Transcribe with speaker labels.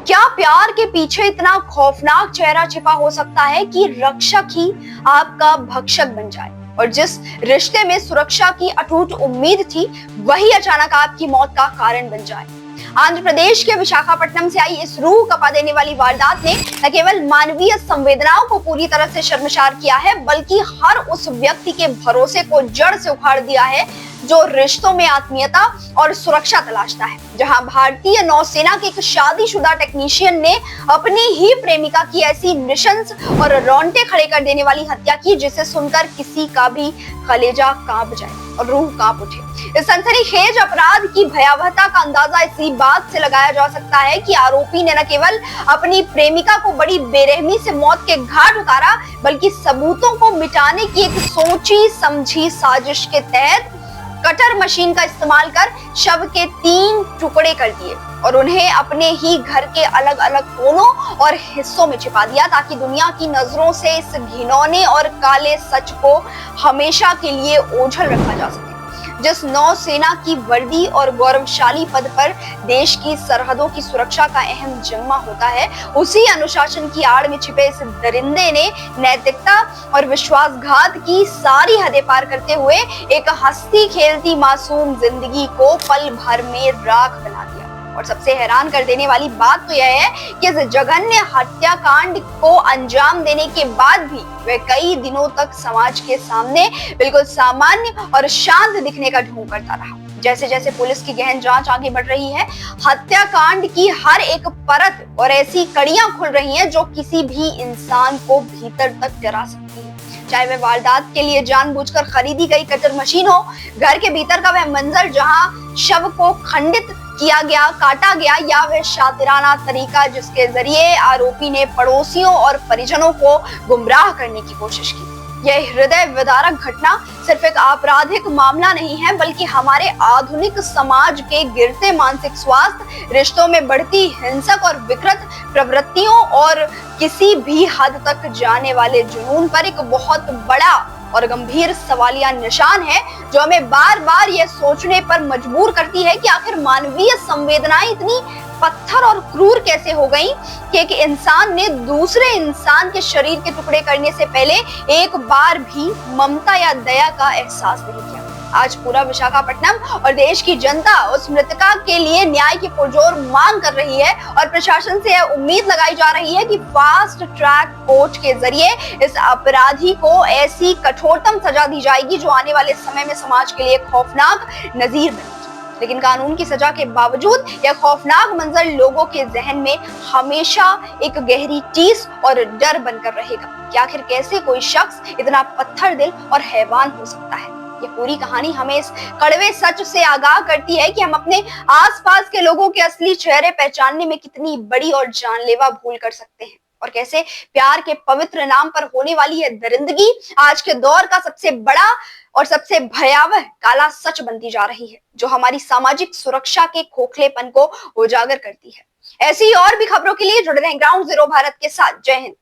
Speaker 1: क्या प्यार के पीछे इतना खौफनाक चेहरा छिपा हो सकता है कि रक्षक ही आपका भक्षक बन जाए और जिस रिश्ते में सुरक्षा की अटूट उम्मीद थी वही अचानक आपकी मौत का कारण बन जाए। आंध्र प्रदेश के विशाखापट्टनम से आई इस रूह कपा देने वाली वारदात ने न केवल मानवीय संवेदनाओं को पूरी तरह से शर्मसार किया है बल्कि हर उस व्यक्ति के भरोसे को जड़ से उखाड़ दिया है जो रिश्तों में आत्मीयता और सुरक्षा तलाशता है। जहां भारतीय नौसेना के एक शादीशुदा टेक्नीशियन ने अपनी ही प्रेमिका की ऐसी निशंस और रोंगटे खड़े कर देने वाली हत्या की जिसे सुनकर किसी का भी कलेजा कांप जाए और रूह कांप उठे। इस सनसनीखेज अपराध की भयावहता का अंदाजा इसी बात से लगाया जा सकता है कि आरोपी ने न केवल अपनी प्रेमिका को बड़ी बेरहमी से मौत के घाट उतारा बल्कि सबूतों को मिटाने की एक सोची समझी साजिश के तहत कटर मशीन का इस्तेमाल कर शव के 3 टुकड़े कर दिए और उन्हें अपने ही घर के अलग अलग कोनों और हिस्सों में छिपा दिया ताकि दुनिया की नजरों से इस घिनौने और काले सच को हमेशा के लिए ओझल रखा जा सके। जिस नौसेना की वर्दी और गौरवशाली पद पर देश की सरहदों की सुरक्षा का अहम जिम्मा होता है, उसी अनुशासन की आड़ में छिपे इस दरिंदे ने नैतिकता और विश्वासघात की सारी हदें पार करते हुए एक हंसती खेलती मासूम जिंदगी को पल भर में राख बना दिया। और सबसे हैरान कर देने वाली बात तो यह है कि इस जघन्य हत्याकांड को अंजाम देने के बाद भी वह कई दिनों तक समाज के सामने बिल्कुल सामान्य और शांत दिखने का ढोंग करता रहा। जैसे जैसे पुलिस की गहन जांच आगे बढ़ रही है, हत्याकांड की हर एक परत और ऐसी कड़ियां खुल रही हैं जो किसी भी इंसान को भीतर तक डरा सकती है। चाहे वह वारदात के लिए जानबूझकर खरीदी गई कटर मशीन हो, घर के भीतर का वह मंजर जहां शव को खंडित किया गया, काटा गया, या वह शातिराना तरीका जिसके जरिए आरोपी ने पड़ोसियों और परिजनों को गुमराह करने की कोशिश की। यह हृदय विदारक घटना सिर्फ एक आपराधिक मामला नहीं है बल्कि हमारे आधुनिक समाज के गिरते मानसिक स्वास्थ्य, रिश्तों में बढ़ती हिंसक और विकृत प्रवृत्तियों और किसी भी हद तक जाने वाले जुनून पर एक बहुत बड़ा और गंभीर सवालिया निशान है जो हमें बार बार यह सोचने पर मजबूर करती है कि आखिर मानवीय संवेदनाएं इतनी पत्थर और क्रूर कैसे हो गई कि एक इंसान ने दूसरे इंसान के शरीर के टुकड़े करने से पहले एक बार भी ममता या दया का एहसास नहीं किया। आज पूरा विशाखापट्टनम और देश की जनता उस मृतका के लिए न्याय की पुरजोर मांग कर रही है और प्रशासन से यह उम्मीद लगाई जा रही है कि फास्ट ट्रैक कोर्ट के जरिए इस अपराधी को ऐसी कठोरतम सजा दी जाएगी जो आने वाले समय में समाज के लिए खौफनाक नजीर बनेगी। लेकिन कानून की सजा के बावजूद यह खौफनाक मंजर लोगों के जहन में हमेशा एक गहरी टीस और डर बनकर रहेगा कि आखिर कैसे कोई शख्स इतना पत्थर दिल और हैवान हो सकता है। ये पूरी कहानी हमें इस कड़वे सच से आगाह करती है कि हम अपने आसपास के लोगों के असली चेहरे पहचानने में कितनी बड़ी और जानलेवा भूल कर सकते हैं और कैसे प्यार के पवित्र नाम पर होने वाली यह दरिंदगी आज के दौर का सबसे बड़ा और सबसे भयावह काला सच बनती जा रही है जो हमारी सामाजिक सुरक्षा के खोखलेपन को उजागर करती है। ऐसी और भी खबरों के लिए जुड़े रहें ग्राउंड जीरो भारत के साथ। जय हिंद।